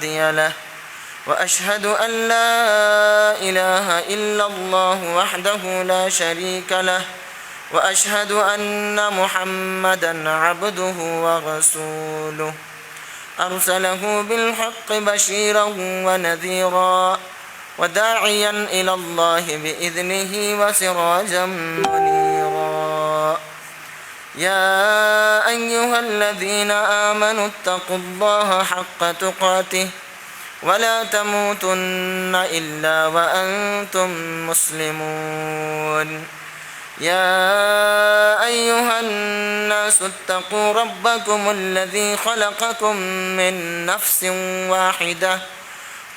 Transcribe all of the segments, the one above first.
هادي له، وأشهد أن لا إله إلا الله وحده لا شريك له، وأشهد أن محمدًا عبده ورسوله أرسله بالحق بشيرا ونذيرا وداعيا إلى الله بإذنه وسراجا منيرا. يا أيها الذين آمنوا اتقوا الله حق تقاته ولا تموتن إلا وأنتم مسلمون. يا أيها الناس اتقوا ربكم الذي خلقكم من نفس واحدة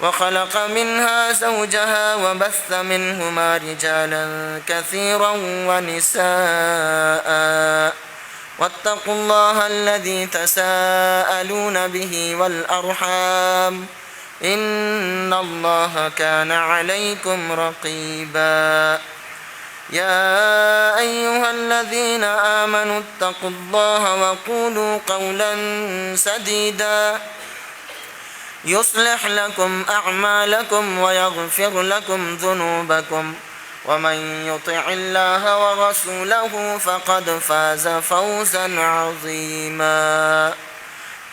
وخلق منها زوجها وبث منهما رجالا كثيرا ونساء، واتقوا الله الذي تساءلون به والأرحام إن الله كان عليكم رقيبا. يا أيها الذين آمنوا اتقوا الله وقولوا قولا سديدا يصلح لكم أعمالكم ويغفر لكم ذنوبكم، ومن يطع الله ورسوله فقد فاز فوزا عظيما.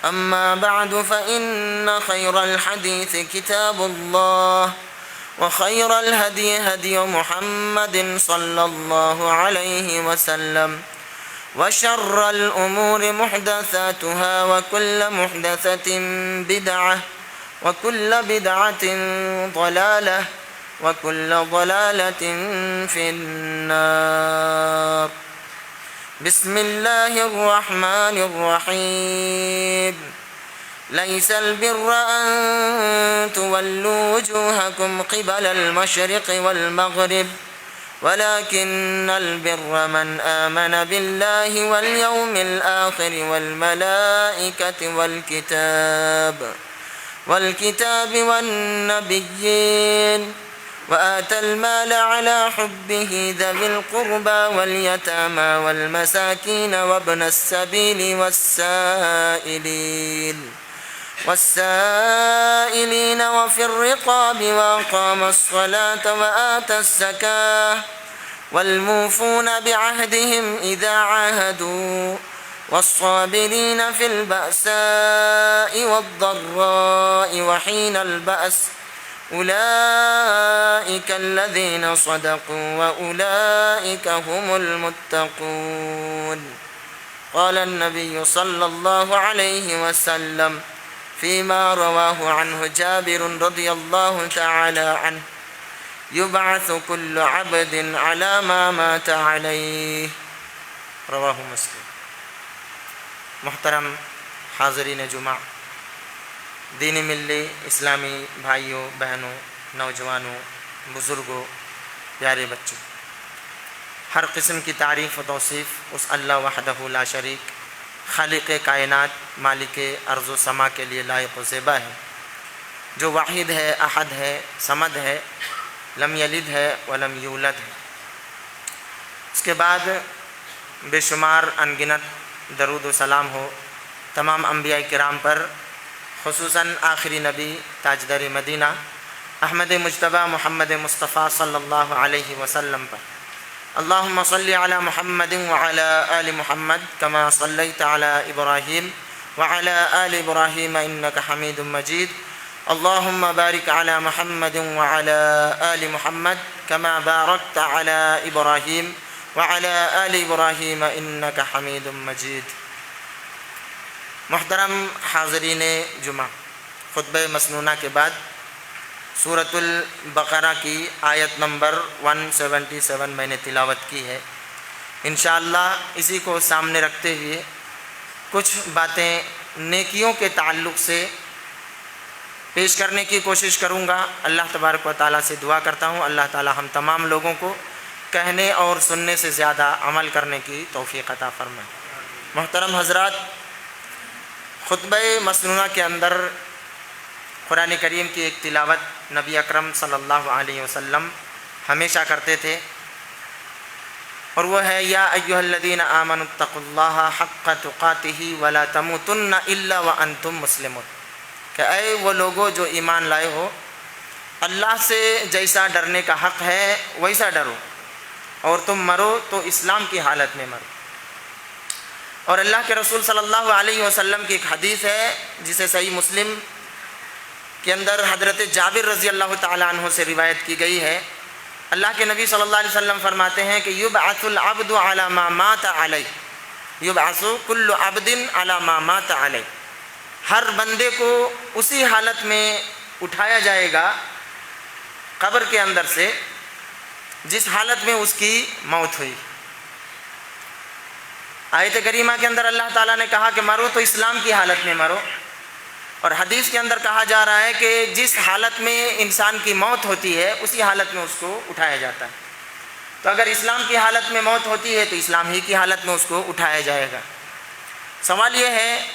أما بعد، فإن خير الحديث كتاب الله، وخير الهدي هدي محمد صلى الله عليه وسلم، وشر الأمور محدثاتها، وكل محدثة بدعة، وكل بدعة ضلالة، وكل ضلالة في النار. بسم الله الرحمن الرحيم. ليس البر أن تولوا وجوهكم قبل المشرق والمغرب، ولكن البر من آمن بالله واليوم الآخر والملائكة والكتاب والنبيين، وآتى المال على حبه ذوي القربى واليتامى والمساكين وابن السبيل والسائلين وفي الرقاب، وأقام الصلاة وآتى الزكاة، والموفون بعهدهم إذا عاهدوا، والصابرين في البأساء والضراء وحين البأس، أولئك الذين صدقوا وأولئك هم المتقون. قال النبي صلى الله عليه وسلم فيما رواه عنه جابر رضي الله تعالى عنه: يبعث كل عبد على ما مات عليه. رواہ مسلم۔ محترم حاضرین جمعہ، دینی ملی اسلامی بھائیوں بہنوں، نوجوانوں، بزرگوں، پیارے بچوں، ہر قسم کی تعریف و توصیف اس اللہ وحدہ لا شریک، خالق کائنات، مالک ارض و سما کے لیے لائق و زیبا ہے، جو واحد ہے، احد ہے، صمد ہے، لم یلد ہے ولم یولد ہے۔ اس کے بعد بے شمار انگنت درود و سلام ہو تمام انبیاء کرام پر، خصوصاً آخری نبی تاجدار مدینہ احمد مجتبی محمد مصطفیٰ صلی اللہ علیہ وسلم پر۔ اللہم صلی علی محمد وعلی آل محمد کما صلیت علی ابراہیم وعلی آل ابراہیم انک حمید مجید۔ اللہم بارک علی محمد وعلی آل محمد کما بارکت علی ابراہیم وعلی آل ابراہیم انک حمید مجید۔ محترم حاضرین جمعہ، خطبہ مسنونہ کے بعد سورۃ البقرہ کی آیت نمبر 177 میں نے تلاوت کی ہے۔ انشاءاللہ اسی کو سامنے رکھتے ہوئے کچھ باتیں نیکیوں کے تعلق سے پیش کرنے کی کوشش کروں گا۔ اللہ تبارک و تعالیٰ سے دعا کرتا ہوں اللہ تعالیٰ ہم تمام لوگوں کو کہنے اور سننے سے زیادہ عمل کرنے کی توفیق عطا فرمائے۔ محترم حضرات، خطبہ مسنونہ کے اندر قرآن کریم کی ایک تلاوت نبی اکرم صلی اللہ علیہ وسلم ہمیشہ کرتے تھے، اور وہ ہے یا ایھا الذین آمنوا اتقوا اللہ حق تقاتہ ولا تموتن الا وانتم مسلمون، کہ اے وہ لوگوں جو ایمان لائے ہو، اللہ سے جیسا ڈرنے کا حق ہے ویسا ڈرو، اور تم مرو تو اسلام کی حالت میں مرو۔ اور اللہ کے رسول صلی اللہ علیہ وسلم کی ایک حدیث ہے جسے صحیح مسلم کے اندر حضرت جابر رضی اللہ تعالیٰ عنہ سے روایت کی گئی ہے۔ اللہ کے نبی صلی اللہ علیہ وسلم فرماتے ہیں کہ یبعث العبد علی ما مات علیہ، یبعث کل عبد علی ما مات علیہ، ہر بندے کو اسی حالت میں اٹھایا جائے گا قبر کے اندر سے جس حالت میں اس کی موت ہوئی۔ آیت کریمہ کے اندر اللہ تعالیٰ نے کہا کہ مرو تو اسلام کی حالت میں مرو، اور حدیث کے اندر کہا جا رہا ہے کہ جس حالت میں انسان کی موت ہوتی ہے اسی حالت میں اس کو اٹھایا جاتا ہے۔ تو اگر اسلام کی حالت میں موت ہوتی ہے تو اسلام ہی کی حالت میں اس کو اٹھایا جائے گا۔ سوال یہ ہے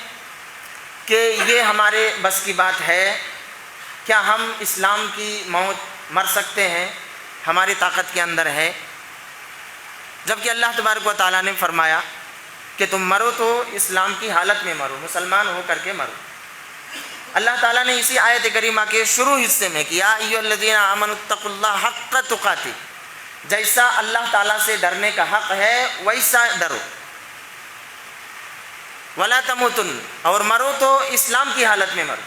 کہ یہ ہمارے بس کی بات ہے؟ کیا ہم اسلام کی موت مر سکتے ہیں؟ ہماری طاقت کے اندر ہے؟ جبکہ اللہ تبارک و تعالیٰ نے فرمایا کہ تم مرو تو اسلام کی حالت میں مرو، مسلمان ہو کر کے مرو۔ اللہ تعالیٰ نے اسی آیت کریمہ کے شروع حصے میں کیا ایھا الذین آمنوا اتقوا اللہ حق تقاتہ، جیسا اللہ تعالیٰ سے ڈرنے کا حق ہے ویسا ڈرو، ولا تموتن، اور مرو تو اسلام کی حالت میں مرو۔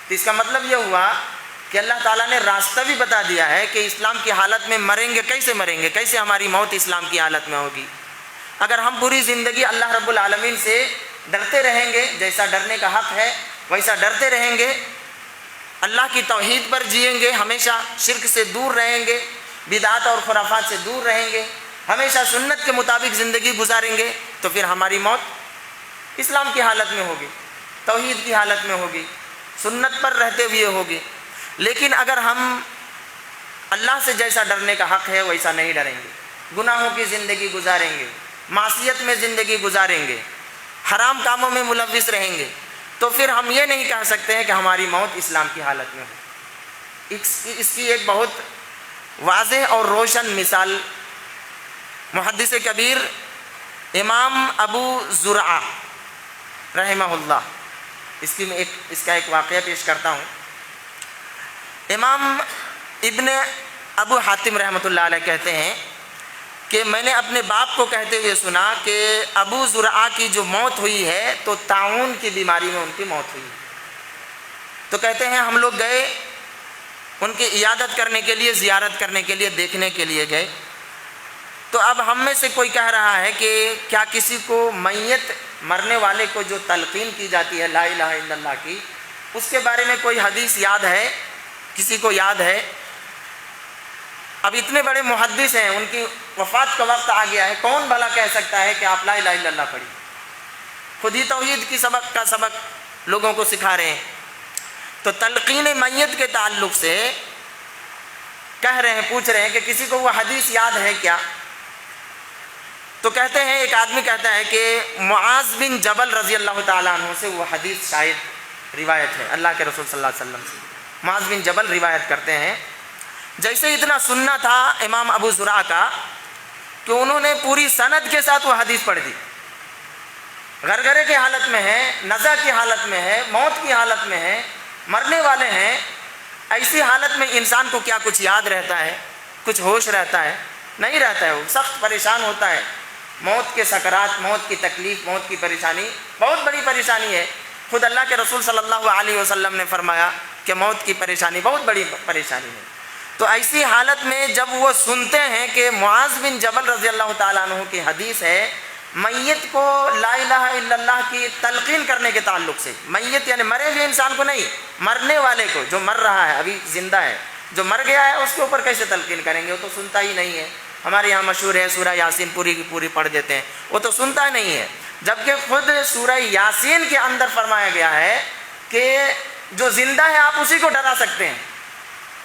تو اس کا مطلب یہ ہوا کہ اللہ تعالیٰ نے راستہ بھی بتا دیا ہے کہ اسلام کی حالت میں مریں گے، کیسے مریں گے، کیسے ہماری موت اسلام کی حالت میں ہوگی۔ اگر ہم پوری زندگی اللہ رب العالمین سے ڈرتے رہیں گے، جیسا ڈرنے کا حق ہے ویسا ڈرتے رہیں گے، اللہ کی توحید پر جئیں گے، ہمیشہ شرک سے دور رہیں گے، بدعات اور خرافات سے دور رہیں گے، ہمیشہ سنت کے مطابق زندگی گزاریں گے، تو پھر ہماری موت اسلام کی حالت میں ہوگی، توحید کی حالت میں ہوگی، سنت پر رہتے ہوئے ہوگی۔ لیکن اگر ہم اللہ سے جیسا ڈرنے کا حق ہے ویسا نہیں ڈریں گے، گناہوں کی زندگی گزاریں گے، معصیت میں زندگی گزاریں گے، حرام کاموں میں ملوث رہیں گے، تو پھر ہم یہ نہیں کہہ سکتے ہیں کہ ہماری موت اسلام کی حالت میں ہو۔ اس کی ایک بہت واضح اور روشن مثال محدث کبیر امام ابو زرعہ رحمہ اللہ، اس کا ایک واقعہ پیش کرتا ہوں۔ امام ابن ابو حاتم رحمۃ اللہ علیہ کہتے ہیں کہ میں نے اپنے باپ کو کہتے ہوئے سنا کہ ابو زرعہ کی جو موت ہوئی ہے تو طاعون کی بیماری میں ان کی موت ہوئی۔ تو کہتے ہیں ہم لوگ گئے ان کی عیادت کرنے کے لیے، زیارت کرنے کے لیے، دیکھنے کے لیے گئے۔ تو اب ہم میں سے کوئی کہہ رہا ہے کہ کیا کسی کو میت مرنے والے کو جو تلقین کی جاتی ہے لا الہ الا اللہ کی، اس کے بارے میں کوئی حدیث یاد ہے؟ کسی کو یاد ہے؟ اب اتنے بڑے محدث ہیں، ان کی وفات کا وقت آ گیا ہے، کون بھلا کہہ سکتا ہے کہ آپ لا الہ الا اللہ پڑھیں؟ خود ہی توحید کی سبق لوگوں کو سکھا رہے ہیں۔ تو تلقین میت کے تعلق سے کہہ رہے ہیں، پوچھ رہے ہیں کہ کسی کو وہ حدیث یاد ہے کیا؟ تو کہتے ہیں، ایک آدمی کہتا ہے کہ معاذ بن جبل رضی اللہ تعالیٰ عنہ سے وہ حدیث شاید روایت ہے اللہ کے رسول صلی اللہ علیہ وسلم سے۔ معاذ بن جبل روایت کرتے ہیں جیسے اتنا سننا تھا امام ابو زرعہ کا کہ انہوں نے پوری سند کے ساتھ وہ حدیث پڑھ دی۔ غرغرے کی حالت میں ہے، نزع کی حالت میں ہے، موت کی حالت میں ہے، مرنے والے ہیں۔ ایسی حالت میں انسان کو کیا کچھ یاد رہتا ہے؟ کچھ ہوش رہتا ہے؟ نہیں رہتا ہے، وہ سخت پریشان ہوتا ہے۔ موت کے سکرات، موت کی تکلیف، موت کی پریشانی بہت بڑی پریشانی ہے۔ خود اللہ کے رسول صلی اللہ علیہ وسلم نے فرمایا کہ موت کی پریشانی بہت بڑی پریشانی ہے۔ تو ایسی حالت میں جب وہ سنتے ہیں کہ معاذ بن جبل رضی اللہ تعالیٰ عنہ کی حدیث ہے میت کو لا الہ الا اللہ کی تلقین کرنے کے تعلق سے، میت یعنی مرے ہوئے انسان کو نہیں، مرنے والے کو، جو مر رہا ہے ابھی زندہ ہے، جو مر گیا ہے اس کے اوپر کیسے تلقین کریں گے؟ وہ تو سنتا ہی نہیں ہے۔ ہمارے یہاں مشہور ہے سورہ یاسین پوری کی پوری پڑھ دیتے ہیں، وہ تو سنتا نہیں ہے۔ جبکہ خود سورہ یاسین کے اندر فرمایا گیا ہے کہ جو زندہ ہے آپ اسی کو ڈرا سکتے ہیں،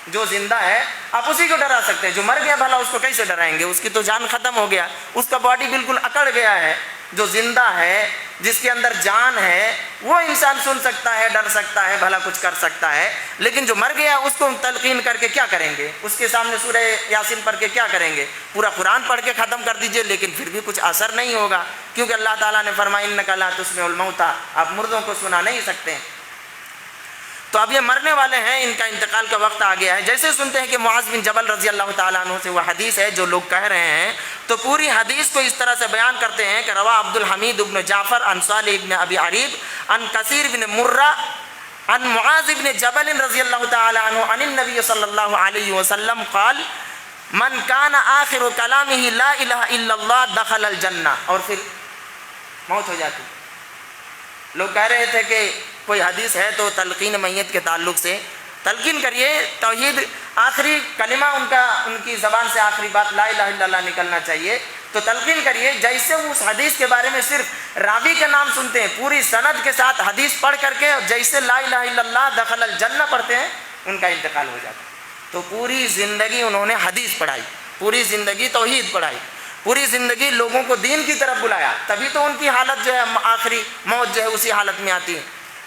جو زندہ ہے آپ اسی کو ڈرا سکتے ہیں، جو مر گیا بھلا اس کو کیسے ڈرائیں گے؟ اس کی تو جان ختم ہو گیا، اس کا باڈی بالکل اکڑ گیا ہے۔ جو زندہ ہے، جس کے اندر جان ہے، وہ انسان سن سکتا ہے، ڈر سکتا ہے، بھلا کچھ کر سکتا ہے، لیکن جو مر گیا اس کو تلقین کر کے کیا کریں گے؟ اس کے سامنے سورہ یاسین پڑھ کے کیا کریں گے؟ پورا قرآن پڑھ کے ختم کر دیجئے، لیکن پھر بھی کچھ اثر نہیں ہوگا، کیونکہ اللہ تعالیٰ نے فرمایا انک لا تسمع الموتى، آپ مردوں کو سنا نہیں سکتے ہیں۔ تو اب یہ مرنے والے ہیں، ان کا انتقال کا وقت آ گیا ہے۔ جیسے سنتے ہیں کہ معاذ بن جبل رضی اللہ تعالیٰ عنہ سے وہ حدیث ہے جو لوگ کہہ رہے ہیں، تو پوری حدیث کو اس طرح سے بیان کرتے ہیں کہ روا عبد الحمید بن جعفر عن صالح بن ابی عریب عن کثیر بن مرہ عن معاذ بن جبل رضی اللہ تعالیٰ عنہ عن النبی صلی اللہ علیہ وسلم قال من کان آخر کلامہ لا الہ الا اللہ دخل الجنہ، اور پھر موت ہو جاتی۔ لوگ کہہ رہے تھے کہ کوئی حدیث ہے تو تلقین میت کے تعلق سے تلقین کریے، توحید آخری کلمہ ان کی زبان سے آخری بات لا الہ الا اللہ نکلنا چاہیے، تو تلقین کریے۔ جیسے وہ اس حدیث کے بارے میں صرف راوی کا نام سنتے ہیں، پوری سند کے ساتھ حدیث پڑھ کر کے جیسے لا الہ الا اللہ دخل الجنہ پڑھتے ہیں، ان کا انتقال ہو جاتا ہے۔ تو پوری زندگی انہوں نے حدیث پڑھائی، پوری زندگی توحید پڑھائی، پوری زندگی لوگوں کو دین کی طرف بلایا، تبھی تو ان کی حالت جو ہے آخری موت جو ہے اسی حالت میں آتی ہے۔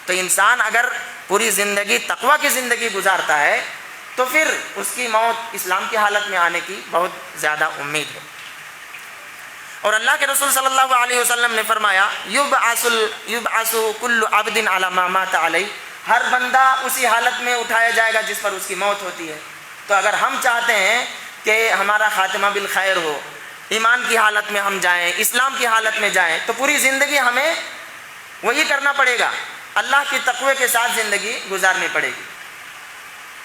تو انسان اگر پوری زندگی تقویٰ کی زندگی گزارتا ہے تو پھر اس کی موت اسلام کی حالت میں آنے کی بہت زیادہ امید ہے۔ اور اللہ کے رسول صلی اللہ علیہ وسلم نے فرمایا یبعث کل عبد علی ما مات علیہ، ہر بندہ اسی حالت میں اٹھایا جائے گا جس پر اس کی موت ہوتی ہے۔ تو اگر ہم چاہتے ہیں کہ ہمارا خاتمہ بالخیر ہو، ایمان کی حالت میں ہم جائیں، اسلام کی حالت میں جائیں، تو پوری زندگی ہمیں وہی کرنا پڑے گا، اللہ کی تقوی کے ساتھ زندگی گزارنی پڑے گی۔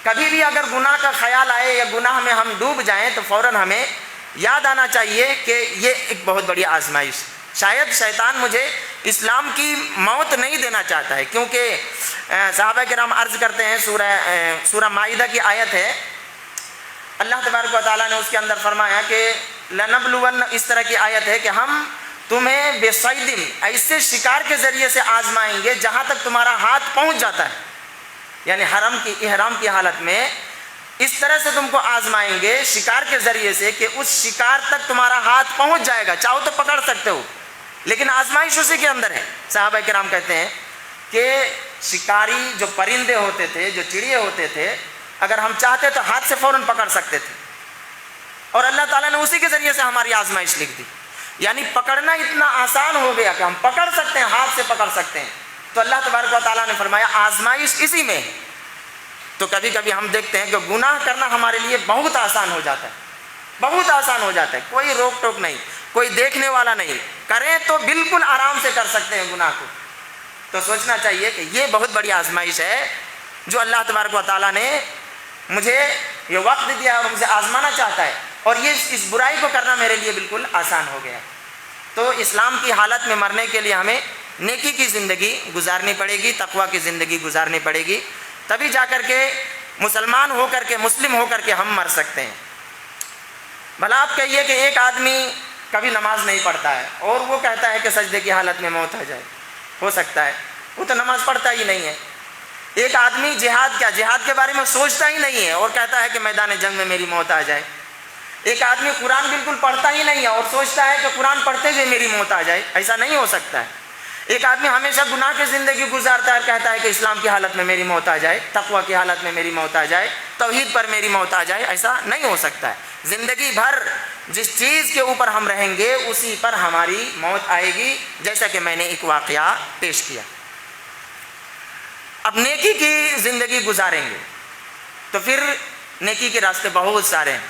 کبھی بھی اگر گناہ کا خیال آئے یا گناہ میں ہم ڈوب جائیں تو فوراً ہمیں یاد آنا چاہیے کہ یہ ایک بہت بڑی آزمائش، شاید شیطان مجھے اسلام کی موت نہیں دینا چاہتا ہے، کیونکہ صحابہ کرام عرض کرتے ہیں، سورہ مائدہ کی آیت ہے، اللہ تبارک و تعالیٰ نے اس کے اندر فرمایا کہ لنبلون، اس طرح کی آیت ہے کہ ہم تمہیں بصید، ایسے شکار کے ذریعے سے آزمائیں گے جہاں تک تمہارا ہاتھ پہنچ جاتا ہے، یعنی احرام کی حالت میں اس طرح سے تم کو آزمائیں گے شکار کے ذریعے سے کہ اس شکار تک تمہارا ہاتھ پہنچ جائے گا، چاہو تو پکڑ سکتے ہو، لیکن آزمائش اسی کے اندر ہے۔ صحابہ کرام کہتے ہیں کہ شکاری جو پرندے ہوتے تھے، جو چڑیے ہوتے تھے، اگر ہم چاہتے تو ہاتھ سے فوراً پکڑ سکتے تھے، اور اللہ تعالیٰ نے اسی کے ذریعے سے ہماری آزمائش لکھ دی، یعنی پکڑنا اتنا آسان ہو گیا کہ ہم پکڑ سکتے ہیں، ہاتھ سے پکڑ سکتے ہیں۔ تو اللہ تبارک و تعالیٰ نے فرمایا آزمائش اسی میں ہے۔ تو کبھی کبھی ہم دیکھتے ہیں کہ گناہ کرنا ہمارے لیے بہت آسان ہو جاتا ہے، بہت آسان ہو جاتا ہے، کوئی روک ٹوک نہیں، کوئی دیکھنے والا نہیں، کریں تو بالکل آرام سے کر سکتے ہیں گناہ کو۔ تو سوچنا چاہیے کہ یہ بہت بڑی آزمائش ہے جو اللہ تبارک و تعالیٰ نے مجھے یہ وقت دیا اور مجھے آزمانا چاہتا ہے، اور یہ اس برائی کو کرنا میرے لیے بالکل آسان ہو گیا۔ تو اسلام کی حالت میں مرنے کے لیے ہمیں نیکی کی زندگی گزارنی پڑے گی، تقویٰ کی زندگی گزارنی پڑے گی، تبھی جا کر کے مسلمان ہو کر کے، مسلم ہو کر کے ہم مر سکتے ہیں۔ بھلا آپ کہیے کہ ایک آدمی کبھی نماز نہیں پڑھتا ہے اور وہ کہتا ہے کہ سجدے کی حالت میں موت آ جائے، ہو سکتا ہے؟ وہ تو نماز پڑھتا ہی نہیں ہے۔ ایک آدمی جہاد کے بارے میں سوچتا ہی نہیں ہے اور کہتا ہے کہ میدان جنگ میں میری موت آ جائے۔ ایک آدمی قرآن بالکل پڑھتا ہی نہیں ہے اور سوچتا ہے کہ قرآن پڑھتے ہوئے میری موت آ جائے، ایسا نہیں ہو سکتا ہے۔ ایک آدمی ہمیشہ گناہ کی زندگی گزارتا ہے اور کہتا ہے کہ اسلام کی حالت میں میری موت آ جائے، تقویٰ کی حالت میں میری موت آ جائے، توحید پر میری موت آ جائے، ایسا نہیں ہو سکتا ہے۔ زندگی بھر جس چیز کے اوپر ہم رہیں گے اسی پر ہماری موت آئے گی، جیسا کہ میں نے ایک واقعہ پیش کیا۔ اب نیکی کی زندگی گزاریں گے تو پھر نیکی کے راستے بہت سارے ہیں،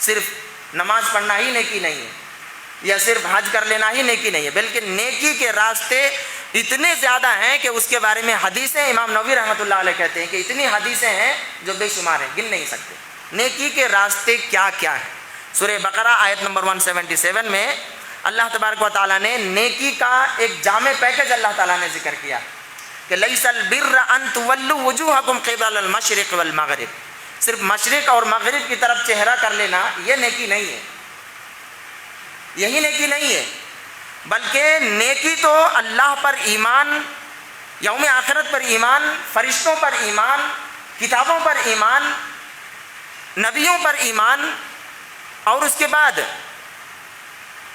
صرف نماز پڑھنا ہی نیکی نہیں ہے، یا صرف حج کر لینا ہی نیکی نہیں ہے، بلکہ نیکی کے راستے اتنے زیادہ ہیں کہ اس کے بارے میں حدیثیں، امام نووی رحمۃ اللہ علیہ کہتے ہیں کہ اتنی حدیثیں ہیں جو بے شمار ہیں، گن نہیں سکتے۔ نیکی کے راستے کیا کیا ہیں؟ سورہ بقرہ آیت نمبر 177 میں اللہ تبارک و تعالیٰ نے نیکی کا ایک جامع پیکج اللہ تعالیٰ نے ذکر کیا کہ لیس البر ان تولوا وجوہکم قبل المشرق والمغرب، صرف مشرق اور مغرب کی طرف چہرہ کر لینا یہ نیکی نہیں ہے، یہی نیکی نہیں ہے، بلکہ نیکی تو اللہ پر ایمان، یوم آخرت پر ایمان، فرشتوں پر ایمان، کتابوں پر ایمان، نبیوں پر ایمان، اور اس کے بعد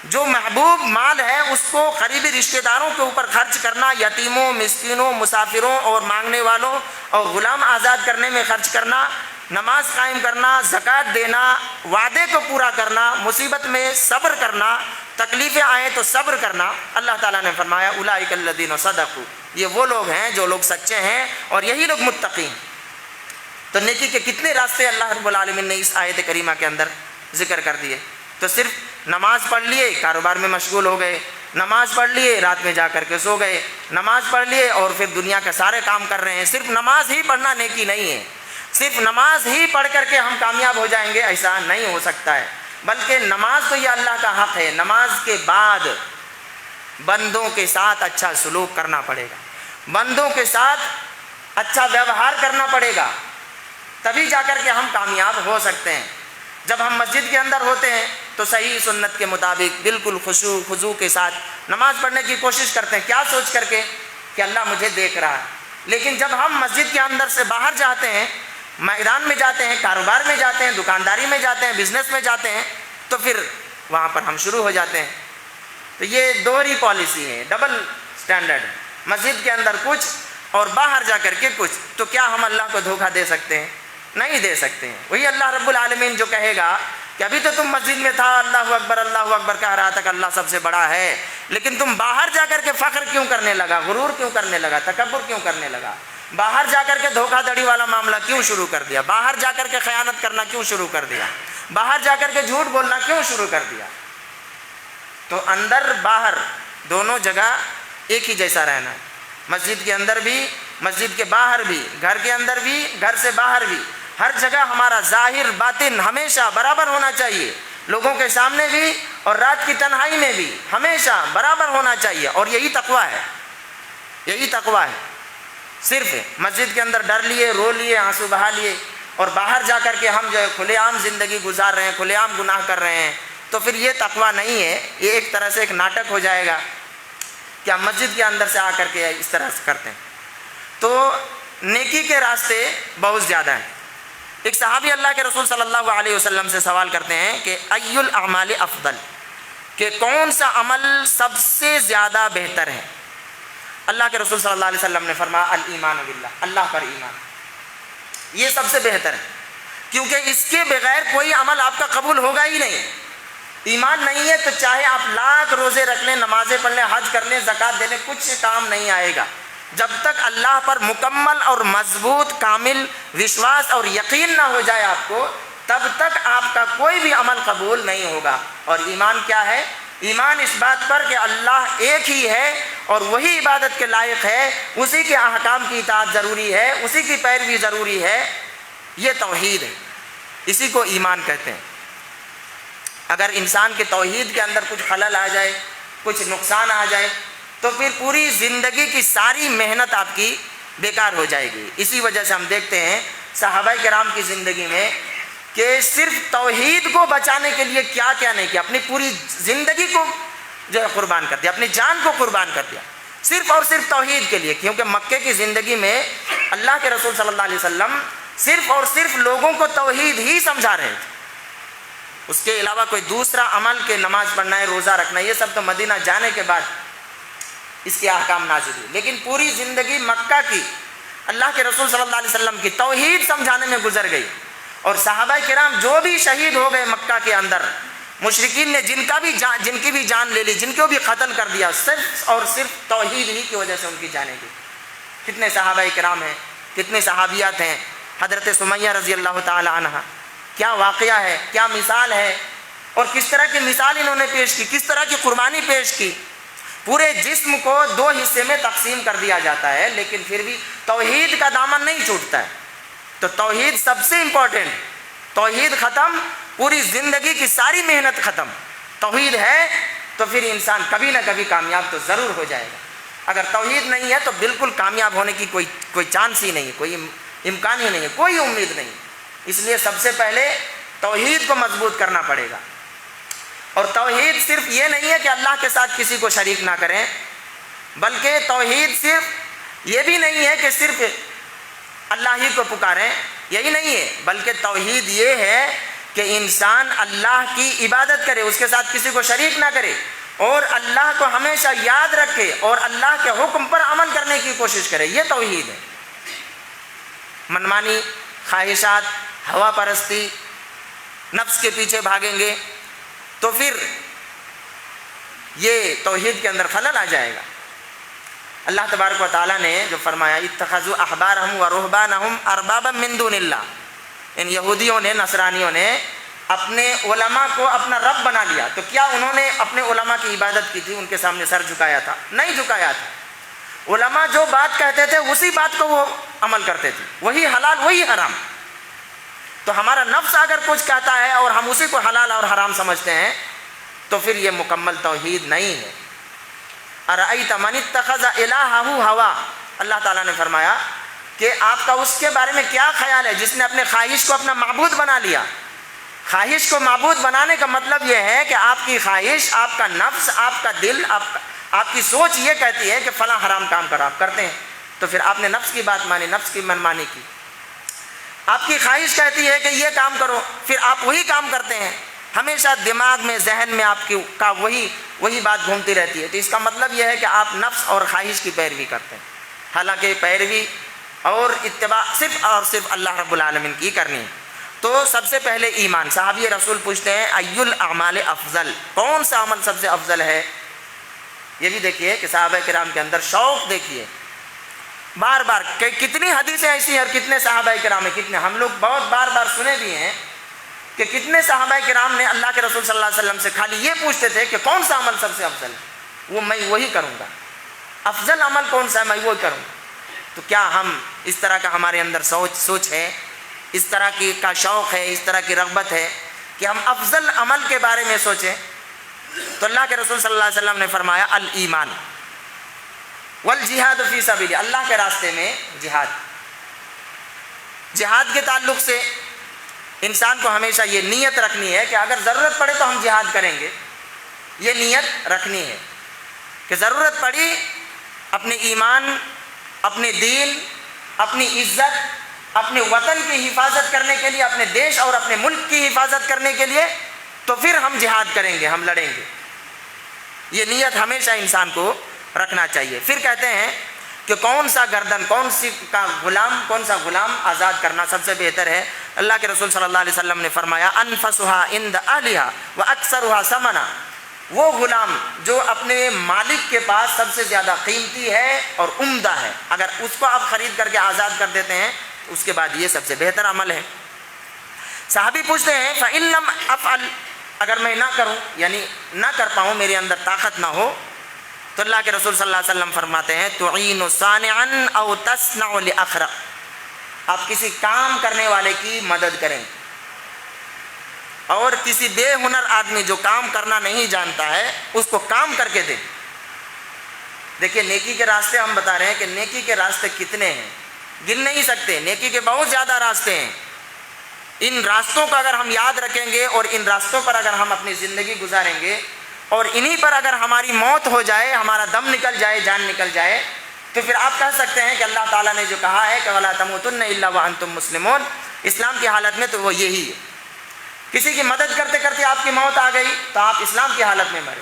جو محبوب مال ہے اس کو قریبی رشتہ داروں کے اوپر خرچ کرنا، یتیموں، مسکینوں، مسافروں اور مانگنے والوں اور غلام آزاد کرنے میں خرچ کرنا، نماز قائم کرنا، زکوٰۃ دینا، وعدے کو پورا کرنا، مصیبت میں صبر کرنا، تکلیفیں آئیں تو صبر کرنا۔ اللہ تعالیٰ نے فرمایا اولئک الذین صدقوا، یہ وہ لوگ ہیں جو لوگ سچے ہیں اور یہی لوگ متقی ہیں۔ تو نیکی کے کتنے راستے اللہ رب العالمین نے اس آیت کریمہ کے اندر ذکر کر دیے۔ تو صرف نماز پڑھ لیے کاروبار میں مشغول ہو گئے، نماز پڑھ لیے رات میں جا کر کے سو گئے، نماز پڑھ لیے اور پھر دنیا کے سارے کام کر رہے ہیں، صرف نماز ہی پڑھنا نیکی نہیں ہے۔ صرف نماز ہی پڑھ کر کے ہم کامیاب ہو جائیں گے ایسا نہیں ہو سکتا ہے، بلکہ نماز تو یہ اللہ کا حق ہے، نماز کے بعد بندوں کے ساتھ اچھا سلوک کرنا پڑے گا، بندوں کے ساتھ اچھا ویوہار کرنا پڑے گا، تبھی جا کر کے ہم کامیاب ہو سکتے ہیں۔ جب ہم مسجد کے اندر ہوتے ہیں تو صحیح سنت کے مطابق بالکل خشوع خضوع کے ساتھ نماز پڑھنے کی کوشش کرتے ہیں، کیا سوچ کر کے کہ اللہ مجھے دیکھ رہا ہے۔ لیکن جب ہم مسجد کے اندر سے باہر جاتے ہیں، میدان میں جاتے ہیں، کاروبار میں جاتے ہیں، دکانداری میں جاتے ہیں، بزنس میں جاتے ہیں، تو پھر وہاں پر ہم شروع ہو جاتے ہیں۔ تو یہ دوہری پالیسی ہے، ڈبل سٹینڈرڈ ہے، مسجد کے اندر کچھ اور باہر جا کر کے کچھ۔ تو کیا ہم اللہ کو دھوکہ دے سکتے ہیں؟ نہیں دے سکتے ہیں۔ وہی اللہ رب العالمین جو کہے گا کہ ابھی تو تم مسجد میں تھا، اللہ اکبر کہہ رہا تھا کہ اللہ سب سے بڑا ہے، لیکن تم باہر جا کر کے فخر کیوں کرنے لگا، غرور کیوں کرنے لگا، تکبر کیوں کرنے لگا، باہر جا کر کے دھوکہ دھڑی والا معاملہ کیوں شروع کر دیا، باہر جا کر کے خیانت کرنا کیوں شروع کر دیا، باہر جا کر کے جھوٹ بولنا کیوں شروع کر دیا؟ تو اندر باہر دونوں جگہ ایک ہی جیسا رہنا ہے، مسجد کے اندر بھی، مسجد کے باہر بھی، گھر کے اندر بھی، گھر سے باہر بھی، ہر جگہ ہمارا ظاہر باطن ہمیشہ برابر ہونا چاہیے، لوگوں کے سامنے بھی اور رات کی تنہائی میں بھی ہمیشہ برابر ہونا چاہیے۔ اور یہی تقویٰ ہے، یہی تقویٰ ہے۔ صرف مسجد کے اندر ڈر لیے، رو لیے، آنسو بہا لیے اور باہر جا کر کے ہم جو ہے کھلے عام زندگی گزار رہے ہیں، کھلے عام گناہ کر رہے ہیں، تو پھر یہ تقویٰ نہیں ہے، یہ ایک طرح سے ایک ناٹک ہو جائے گا کہ ہم مسجد کے اندر سے آ کر کے اس طرح سے کرتے ہیں۔ تو نیکی کے راستے بہت زیادہ ہیں۔ ایک صحابی اللہ کے رسول صلی اللہ علیہ وسلم سے سوال کرتے ہیں کہ ای الاعمال افضل، کہ کون سا عمل سب سے زیادہ بہتر ہے؟ اللہ کے رسول صلی اللہ علیہ وسلم نے فرمایا الایمان باللہ، اللہ پر ایمان، یہ سب سے بہتر ہے، کیونکہ اس کے بغیر کوئی عمل آپ کا قبول ہوگا ہی نہیں۔ ایمان نہیں ہے تو چاہے آپ لاکھ روزے رکھ لیں، نمازیں پڑھ لیں، حج کر لیں، زکوٰۃ دے لیں، کچھ کام نہیں آئے گا جب تک اللہ پر مکمل اور مضبوط کامل وشواس اور یقین نہ ہو جائے آپ کو، تب تک آپ کا کوئی بھی عمل قبول نہیں ہوگا۔ اور ایمان کیا ہے؟ ایمان اس بات پر کہ اللہ ایک ہی ہے اور وہی عبادت کے لائق ہے، اسی کے احکام کی اطاعت ضروری ہے، اسی کی پیروی ضروری ہے، یہ توحید ہے، اسی کو ایمان کہتے ہیں۔ اگر انسان کے توحید کے اندر کچھ خلل آ جائے، کچھ نقصان آ جائے، تو پھر پوری زندگی کی ساری محنت آپ کی بیکار ہو جائے گی۔ اسی وجہ سے ہم دیکھتے ہیں صحابہ کرام کی زندگی میں کہ صرف توحید کو بچانے کے لیے کیا کیا نہیں کیا، اپنی پوری زندگی کو جو ہے قربان کر دیا، اپنی جان کو قربان کر دیا، صرف اور صرف توحید کے لیے۔ کیونکہ مکے کی زندگی میں اللہ کے رسول صلی اللہ علیہ وسلم صرف اور صرف لوگوں کو توحید ہی سمجھا رہے تھے، اس کے علاوہ کوئی دوسرا عمل کہ نماز پڑھنا ہے، روزہ رکھنا ہے، یہ سب تو مدینہ جانے کے بعد اس کے احکام نازل ہوئے۔ لیکن پوری زندگی مکہ کی اللہ کے رسول صلی اللہ علیہ وسلم کی توحید سمجھانے میں گزر گئی، اور صحابہ کرام جو بھی شہید ہو گئے مکہ کے اندر، مشرکین نے جن کی بھی جان لے لی، جن کو بھی قتل کر دیا، صرف اور صرف توحید ہی کی وجہ سے ان کی جانیں گئی۔ کتنے صحابہ کرام ہیں، کتنے صحابیات ہیں، حضرت سمیہ رضی اللہ تعالی عنہ، کیا واقعہ ہے، کیا مثال ہے، اور کس طرح کی مثال انہوں نے پیش کی، کس طرح کی قربانی پیش کی۔ پورے جسم کو دو حصے میں تقسیم کر دیا جاتا ہے، لیکن پھر بھی توحید کا دامن نہیں چھوٹتا ہے۔ تو توحید سب سے امپورٹنٹ، توحید ختم، پوری زندگی کی ساری محنت ختم۔ توحید ہے تو پھر انسان کبھی نہ کبھی کامیاب تو ضرور ہو جائے گا۔ اگر توحید نہیں ہے تو بالکل کامیاب ہونے کی کوئی چانس ہی نہیں ہے، کوئی امکان ہی نہیں ہے، کوئی امید نہیں۔ اس لیے سب سے پہلے توحید کو مضبوط کرنا پڑے گا۔ اور توحید صرف یہ نہیں ہے کہ اللہ کے ساتھ کسی کو شریک نہ کریں، بلکہ توحید صرف یہ بھی نہیں ہے کہ صرف اللہ ہی کو پکاریں، یہی نہیں ہے، بلکہ توحید یہ ہے کہ انسان اللہ کی عبادت کرے، اس کے ساتھ کسی کو شریک نہ کرے، اور اللہ کو ہمیشہ یاد رکھے اور اللہ کے حکم پر عمل کرنے کی کوشش کرے، یہ توحید ہے۔ منمانی، خواہشات، ہوا پرستی، نفس کے پیچھے بھاگیں گے تو پھر یہ توحید کے اندر خلل آ جائے گا۔ اللہ تبارک و تعالیٰ نے جو فرمایا اتخذوا احبارهم ورهبانهم اربابا من دون اللہ، ان یہودیوں نے، نصرانیوں نے اپنے علماء کو اپنا رب بنا لیا. تو کیا انہوں نے اپنے علماء کی عبادت کی تھی، ان کے سامنے سر جھکایا تھا؟ نہیں جھکایا تھا. علماء جو بات کہتے تھے اسی بات کو وہ عمل کرتے تھے، وہی حلال وہی حرام. تو ہمارا نفس اگر کچھ کہتا ہے اور ہم اسی کو حلال اور حرام سمجھتے ہیں تو پھر یہ مکمل توحید نہیں ہے. ارأیت من اتخذ الہہ ہوا، اللہ تعالیٰ نے فرمایا کہ آپ کا اس کے بارے میں کیا خیال ہے جس نے اپنے خواہش کو اپنا معبود بنا لیا. خواہش کو معبود بنانے کا مطلب یہ ہے کہ آپ کی خواہش، آپ کا نفس، آپ کا دل، آپ کی سوچ یہ کہتی ہے کہ فلاں حرام کام کرو، آپ کرتے ہیں. تو پھر آپ نے نفس کی بات مانی، نفس کی منمانی کی. آپ کی خواہش کہتی ہے کہ یہ کام کرو، پھر آپ وہی کام کرتے ہیں. ہمیشہ دماغ میں، ذہن میں آپ کا وہی بات گھومتی رہتی ہے. تو اس کا مطلب یہ ہے کہ آپ نفس اور خواہش کی پیروی کرتے ہیں، حالانکہ پیروی اور اتباع صرف اور صرف اللہ رب العالمین کی کرنی ہے. تو سب سے پہلے ایمان. صحابی رسول پوچھتے ہیں ای الاعمال افضل، کون سا عمل سب سے افضل ہے؟ یہ بھی دیکھیے کہ صحابہ کرام کے اندر شوق دیکھیے. بار بار کتنی حدیثیں ایسی ہیں اور کتنے صحابہ کرام ہیں، کتنے ہم لوگ بہت بار بار سنے بھی ہیں کہ کتنے صحابہ کرام نے اللہ کے رسول صلی اللہ علیہ وسلم سے خالی یہ پوچھتے تھے کہ کون سا عمل سب سے افضل ہے، وہ میں وہی کروں گا. افضل عمل کون سا ہے، میں وہی کروں گا. تو کیا ہم اس طرح کا ہمارے اندر سوچ ہے، اس طرح کا شوق ہے، اس طرح کی رغبت ہے کہ ہم افضل عمل کے بارے میں سوچیں؟ تو اللہ کے رسول صلی اللہ علیہ وسلم نے فرمایا الایمان والجہاد فی سبیل، اللہ کے راستے میں جہاد. جہاد کے تعلق سے انسان کو ہمیشہ یہ نیت رکھنی ہے کہ اگر ضرورت پڑے تو ہم جہاد کریں گے. یہ نیت رکھنی ہے کہ ضرورت پڑی اپنے ایمان، اپنے دین، اپنی عزت، اپنے وطن کی حفاظت کرنے کے لیے، اپنے دیش اور اپنے ملک کی حفاظت کرنے کے لیے، تو پھر ہم جہاد کریں گے، ہم لڑیں گے. یہ نیت ہمیشہ انسان کو رکھنا چاہیے. پھر کہتے ہیں کہ کون سا غلام آزاد کرنا سب سے بہتر ہے. اللہ کے رسول صلی اللہ علیہ وسلم نے فرمایا انفسها عند اهلها واکثرها ثمنا، وہ غلام جو اپنے مالک کے پاس سب سے زیادہ قیمتی ہے اور عمدہ ہے، اگر اس کو آپ خرید کر کے آزاد کر دیتے ہیں اس کے بعد یہ سب سے بہتر عمل ہے. صحابی پوچھتے ہیں فَإِن لَمْ أَفْعَلْ، اگر میں نہ کروں، یعنی نہ کر پاؤں، میرے اندر طاقت نہ ہو، تو اللہ کے رسول صلی اللہ علیہ وسلم فرماتے ہیں تُعِينُ صَانِعًا أَوْ تَصْنَعُ لِأَخْرَقٍ، آپ کسی کام کرنے والے کی مدد کریں اور کسی بے ہنر آدمی جو کام کرنا نہیں جانتا ہے اس کو کام کر کے دیں. دیکھیے نیکی کے راستے ہم بتا رہے ہیں کہ نیکی کے راستے کتنے ہیں، گن نہیں سکتے. نیکی کے بہت زیادہ راستے ہیں. ان راستوں کو اگر ہم یاد رکھیں گے اور ان راستوں پر اگر ہم اپنی زندگی گزاریں گے اور انہی پر اگر ہماری موت ہو جائے، ہمارا دم نکل جائے، جان نکل جائے، تو پھر آپ کہہ سکتے ہیں کہ اللہ تعالیٰ نے جو کہا ہے کہ وَلَا تَمُوتُنَّ إِلَّا وَأَنْتُمْ مُسْلِمُونَ، اسلام کی حالت میں تو وہ یہی ہے. کسی کی مدد کرتے کرتے آپ کی موت آ گئی تو آپ اسلام کی حالت میں مرے.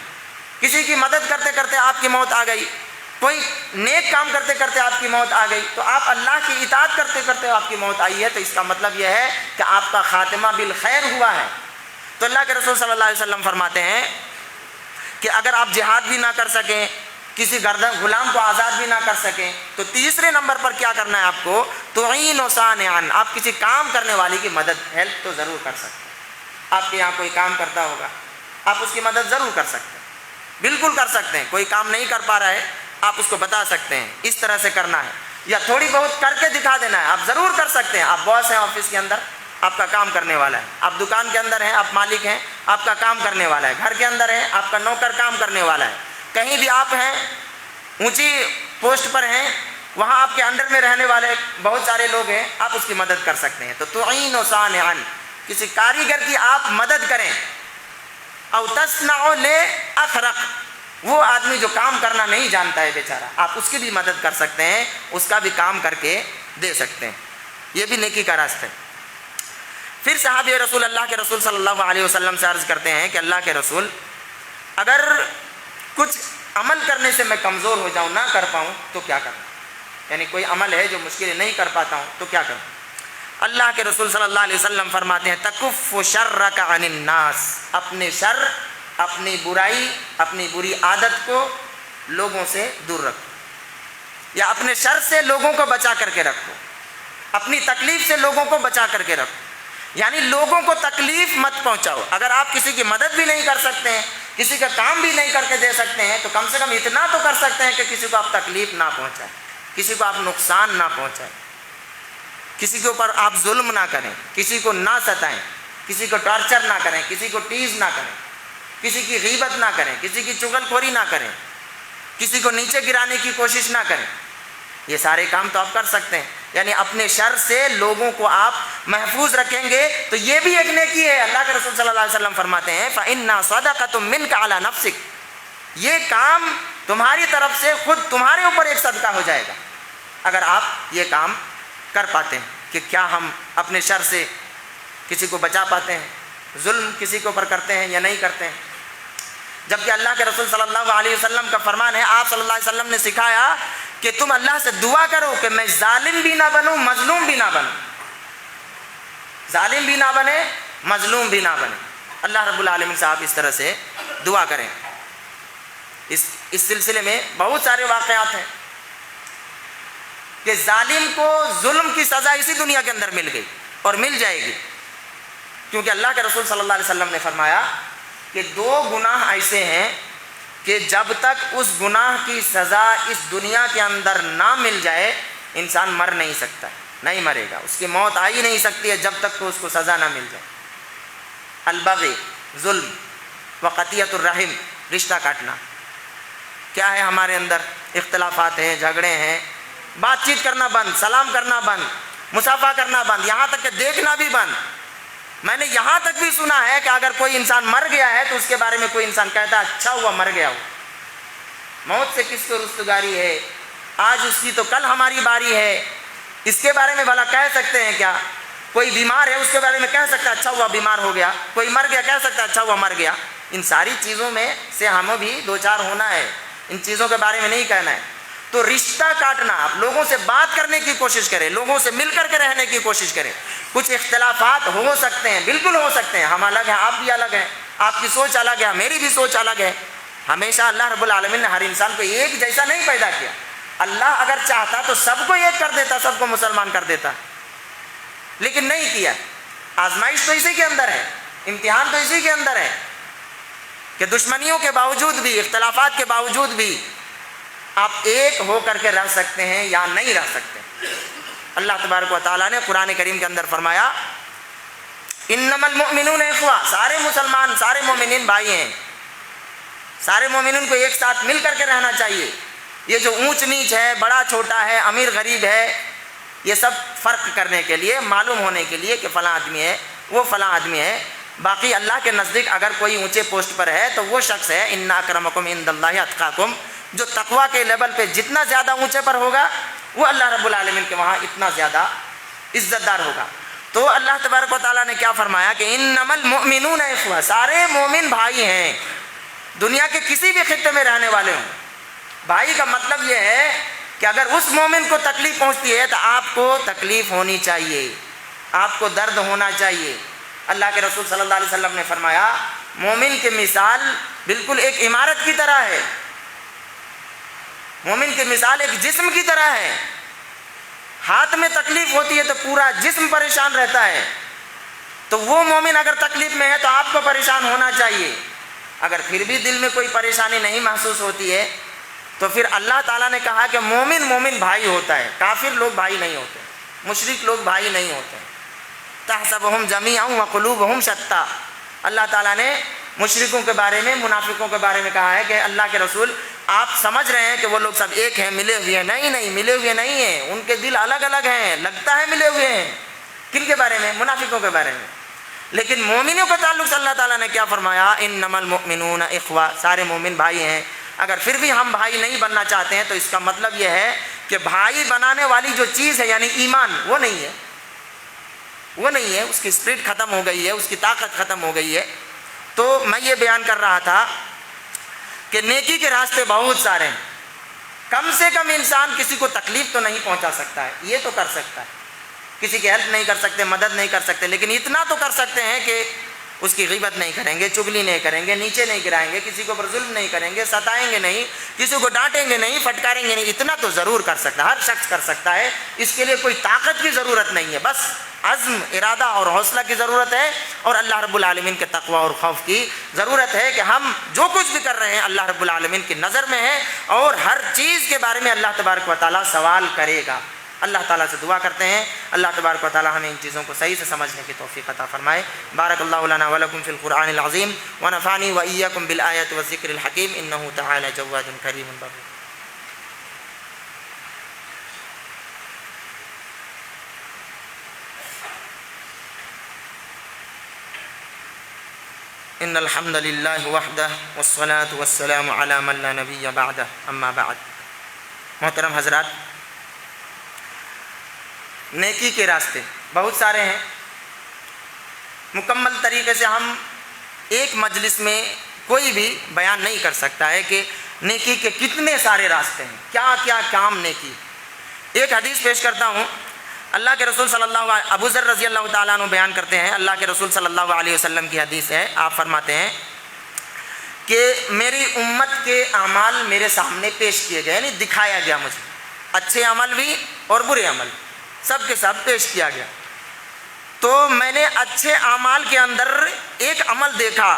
کسی کی مدد کرتے کرتے آپ کی موت آ گئی، کوئی نیک کام کرتے کرتے آپ کی موت آ گئی، تو آپ اللہ کی اطاعت کرتے کرتے آپ کی موت آئی ہے، تو اس کا مطلب یہ ہے کہ آپ کا خاتمہ بالخیر ہوا ہے. تو اللہ کے رسول صلی اللہ علیہ وسلم فرماتے ہیں کہ اگر آپ جہاد بھی نہ کر سکیں، کسی غلام کو آزاد بھی نہ کر سکیں، تو تیسرے نمبر پر کیا کرنا ہے آپ کو؟ تُعِينُ صَانِعًا، آپ کسی کام کرنے والی کی مدد، ہیلپ تو ضرور کر سکتے ہیں. آپ کے یہاں کوئی کام کرتا ہوگا، آپ اس کی مدد ضرور کر سکتے ہیں، بالکل کر سکتے ہیں. کوئی کام نہیں کر پا رہا ہے، آپ اس کو بتا سکتے ہیں اس طرح سے کرنا ہے، یا تھوڑی بہت کر کے دکھا دینا ہے، آپ ضرور کر سکتے ہیں. آپ باس ہیں آفس کے اندر، آپ کا کام کرنے والا ہے. آپ دکان کے اندر ہیں، آپ مالک ہیں، آپ کا کام کرنے والا ہے. گھر کے اندر ہیں، آپ کا نوکر کام کرنے والا ہے. کہیں بھی آپ ہیں، اونچی پوسٹ پر ہیں، وہاں آپ کے انڈر میں رہنے والے بہت سارے لوگ ہیں، آپ اس کی مدد کر سکتے ہیں. تو تُعِينُ صَانِعًا، کسی کاریگر کی آپ مدد کریں. او تصنع لأخرق، وہ آدمی جو کام کرنا نہیں جانتا ہے بیچارہ، آپ اس کی بھی مدد کر سکتے ہیں، اس کا بھی کام کر کے دے سکتے ہیں. یہ بھی نیکی کا راستہ ہے. پھر صحابی رسول اللہ کے رسول صلی اللہ علیہ وسلم سے عرض کرتے ہیں کہ اللہ کے رسول، اگر کچھ عمل کرنے سے میں کمزور ہو جاؤں، نہ کر پاؤں، تو کیا کروں؟ یعنی کوئی عمل ہے جو مشکل نہیں کر پاتا ہوں تو کیا کروں؟ اللہ کے رسول صلی اللہ علیہ وسلم فرماتے ہیں تکف شرک عن الناس، اپنے شر، اپنی برائی، اپنی بری عادت کو لوگوں سے دور رکھو. یا اپنے شر سے لوگوں کو بچا کر کے رکھو، اپنی تکلیف سے لوگوں کو بچا کر کے رکھو، یعنی لوگوں کو تکلیف مت پہنچاؤ۔ اگر آپ کسی کی مدد بھی نہیں کر سکتے ہیں، کسی کا کام بھی نہیں کر کے دے سکتے ہیں، تو کم سے کم اتنا تو کر سکتے ہیں کہ کسی کو آپ تکلیف نہ پہنچائیں، کسی کو آپ نقصان نہ پہنچائیں، کسی کے اوپر آپ ظلم نہ کریں، کسی کو نہ ستائیں، کسی کو ٹارچر نہ کریں، کسی کو ٹیز نہ کریں، کسی کی غیبت نہ کریں، کسی کی چغل خوری نہ کریں، کسی کو نیچے گرانے کی کوشش نہ کریں۔ یہ سارے کام تو آپ کر سکتے ہیں، یعنی اپنے شر سے لوگوں کو آپ محفوظ رکھیں گے تو یہ بھی ایک نیکی ہے۔ اللہ کے رسول صلی اللہ علیہ وسلم فرماتے ہیں فَإِنَّا صَدَقَةٌ مِنْكَ عَلَى نَفْسِكَ، یہ کام تمہاری طرف سے خود تمہارے اوپر ایک صدقہ ہو جائے گا اگر آپ یہ کام کر پاتے ہیں کہ کیا ہم اپنے شر سے کسی کو بچا پاتے ہیں، ظلم کسی کے اوپر کرتے ہیں یا نہیں کرتے ہیں۔ جبکہ اللہ کے رسول صلی اللہ علیہ وسلم کا فرمان ہے، آپ صلی اللہ علیہ وسلم نے سکھایا کہ تم اللہ سے دعا کرو کہ میں ظالم بھی نہ بنوں، مظلوم بھی نہ بنوں، ظالم بھی نہ بنے، مظلوم بھی نہ بنے۔ اللہ رب العالمین سے آپ اس طرح سے دعا کریں۔ اس سلسلے میں بہت سارے واقعات ہیں کہ ظالم کو ظلم کی سزا اسی دنیا کے اندر مل گئی اور مل جائے گی، کیونکہ اللہ کے رسول صلی اللہ علیہ وسلم نے فرمایا کہ 2 گناہ ایسے ہیں کہ جب تک اس گناہ کی سزا اس دنیا کے اندر نہ مل جائے انسان مر نہیں سکتا، نہیں مرے گا، اس کی موت آ ہی نہیں سکتی ہے جب تک کہ اس کو سزا نہ مل جائے۔ البغی، ظلم، وقطیعۃ الرحم، رشتہ کاٹنا۔ کیا ہے ہمارے اندر؟ اختلافات ہیں، جھگڑے ہیں، بات چیت کرنا بند، سلام کرنا بند، مصافحہ کرنا بند، یہاں تک کہ دیکھنا بھی بند۔ میں نے یہاں تک بھی سنا ہے کہ اگر کوئی انسان مر گیا ہے تو اس کے بارے میں کوئی انسان کہتا ہے اچھا ہوا مر گیا ہو، موت سے کس کو رستگاری ہے، آج اس کی تو کل ہماری باری ہے، اس کے بارے میں بھلا کہہ سکتے ہیں کیا؟ کوئی بیمار ہے اس کے بارے میں کہہ سکتا ہے اچھا ہوا بیمار ہو گیا، کوئی مر گیا کہہ سکتا ہے اچھا ہوا مر گیا۔ ان ساری چیزوں میں سے ہمیں بھی 2-4 ہونا ہے، ان چیزوں کے بارے میں نہیں کہنا ہے۔ تو رشتہ کاٹنا، آپ لوگوں سے بات کرنے کی کوشش کریں، لوگوں سے مل کر کے رہنے کی کوشش کریں۔ کچھ اختلافات ہو سکتے ہیں، بالکل ہو سکتے ہیں، ہم الگ ہیں، آپ بھی الگ ہیں، آپ کی سوچ الگ ہے، میری بھی سوچ الگ ہے۔ ہمیشہ اللہ رب العالمین نے ہر انسان کو ایک جیسا نہیں پیدا کیا۔ اللہ اگر چاہتا تو سب کو ایک کر دیتا، سب کو مسلمان کر دیتا، لیکن نہیں کیا۔ آزمائش تو اسی کے اندر ہے، امتحان تو اسی کے اندر ہے کہ دشمنیوں کے باوجود بھی، اختلافات کے باوجود بھی آپ ایک ہو کر کے رہ سکتے ہیں یا نہیں رہ سکتے۔ اللہ تبارک و تعالیٰ نے قرآن کریم کے اندر فرمایا انما المؤمنون اخوہ، سارے مسلمان، سارے مومنین بھائی ہیں، سارے مومنین کو ایک ساتھ مل کر کے رہنا چاہیے۔ یہ جو اونچ نیچ ہے، بڑا چھوٹا ہے، امیر غریب ہے، یہ سب فرق کرنے کے لیے، معلوم ہونے کے لیے کہ فلاں آدمی ہے، وہ فلاں آدمی ہے۔ باقی اللہ کے نزدیک اگر کوئی اونچے پوسٹ پر ہے تو وہ شخص ہے ان اکرمکم عند اللہ اتقاکم، جو تقویٰ کے لیول پہ جتنا زیادہ اونچے پر ہوگا وہ اللہ رب العالمین کے وہاں اتنا زیادہ عزت دار ہوگا۔ تو اللہ تبارک و تعالیٰ نے کیا فرمایا کہ انما المؤمنون اخوہ، سارے مومن بھائی ہیں، دنیا کے کسی بھی خطے میں رہنے والے ہوں۔ بھائی کا مطلب یہ ہے کہ اگر اس مومن کو تکلیف پہنچتی ہے تو آپ کو تکلیف ہونی چاہیے، آپ کو درد ہونا چاہیے۔ اللہ کے رسول صلی اللہ علیہ وسلم نے فرمایا مومن کی مثال بالکل ایک عمارت کی طرح ہے، مومن کی مثال ایک جسم کی طرح ہے۔ ہاتھ میں تکلیف ہوتی ہے تو پورا جسم پریشان رہتا ہے، تو وہ مومن اگر تکلیف میں ہے تو آپ کو پریشان ہونا چاہیے۔ اگر پھر بھی دل میں کوئی پریشانی نہیں محسوس ہوتی ہے تو پھر اللہ تعالیٰ نے کہا کہ مومن بھائی ہوتا ہے، کافر لوگ بھائی نہیں ہوتے، مشرک لوگ بھائی نہیں ہوتے۔ تحسبهم جميعا وقلوبهم شتى، اللہ تعالیٰ نے مشرکوں کے بارے میں، منافقوں کے بارے میں کہا ہے کہ اللہ کے رسول آپ سمجھ رہے ہیں کہ وہ لوگ سب ایک ہیں، ملے ہوئے ہیں، نہیں ملے ہوئے نہیں ہیں، ان کے دل الگ الگ ہیں، لگتا ہے ملے ہوئے ہیں۔ کن کے بارے میں؟ منافقوں کے بارے میں۔ لیکن مومنوں کا تعلق سے اللہ تعالیٰ نے کیا فرمایا؟ انما المؤمنون اخوہ، سارے مومن بھائی ہیں۔ اگر پھر بھی ہم بھائی نہیں بننا چاہتے ہیں تو اس کا مطلب یہ ہے کہ بھائی بنانے والی جو چیز ہے یعنی ایمان، وہ نہیں ہے، وہ نہیں ہے، اس کی اسپرٹ ختم ہو گئی ہے، اس کی طاقت ختم ہو گئی ہے۔ تو میں یہ بیان کر رہا تھا کہ نیکی کے راستے بہت سارے ہیں، کم سے کم انسان کسی کو تکلیف تو نہیں پہنچا سکتا ہے، یہ تو کر سکتا ہے، کسی کی ہیلپ نہیں کر سکتے، مدد نہیں کر سکتے، لیکن اتنا تو کر سکتے ہیں کہ اس کی غیبت نہیں کریں گے، چغلی نہیں کریں گے، نیچے نہیں گرائیں گے، کسی کو پر ظلم نہیں کریں گے، ستائیں گے نہیں، کسی کو ڈانٹیں گے نہیں، پھٹکاریں گے نہیں. اتنا تو ضرور کر سکتا ہے، ہر شخص کر سکتا ہے. اس کے لیے کوئی طاقت کی ضرورت نہیں ہے، بس عزم، ارادہ اور حوصلہ کی ضرورت ہے، اور اللہ رب العالمین کے تقوی اور خوف کی ضرورت ہے کہ ہم جو کچھ بھی کر رہے ہیں اللہ رب العالمین کی نظر میں ہے، اور ہر چیز کے بارے میں اللہ تبارک و تعالیٰ سوال کرے گا. اللہ تعالیٰ سے دعا کرتے ہیں اللہ تبارک و تعالیٰ ہمیں ان چیزوں کو صحیح سے سمجھنے کی توفیق عطا فرمائے. بارک اللہ لنا ولکم فی القرآن العظیم ونفعنی وإیاکم بالآیات والذکر الحکیم انہ تعالی جواد کریم بر. ان الحمد للہ وحدہ والصلاة والسلام علی من لا نبی بعدہ اما بعد. محترم حضرات، نیکی کے راستے بہت سارے ہیں. مکمل طریقے سے ہم ایک مجلس میں کوئی بھی بیان نہیں کر سکتا ہے کہ نیکی کے کتنے سارے راستے ہیں، کیا کیا کام نیکی. ایک حدیث پیش کرتا ہوں. اللہ کے رسول صلی اللہ علیہ ابو ذر رضی اللہ تعالیٰ عنہ بیان کرتے ہیں، اللہ کے رسول صلی اللہ علیہ وسلم کی حدیث ہے. آپ فرماتے ہیں کہ میری امت کے اعمال میرے سامنے پیش کیے گئے، یعنی دکھایا گیا مجھے، اچھے عمل بھی اور برے عمل سب کے سب پیش کیا گیا. تو میں نے اچھے اعمال کے اندر ایک عمل دیکھا،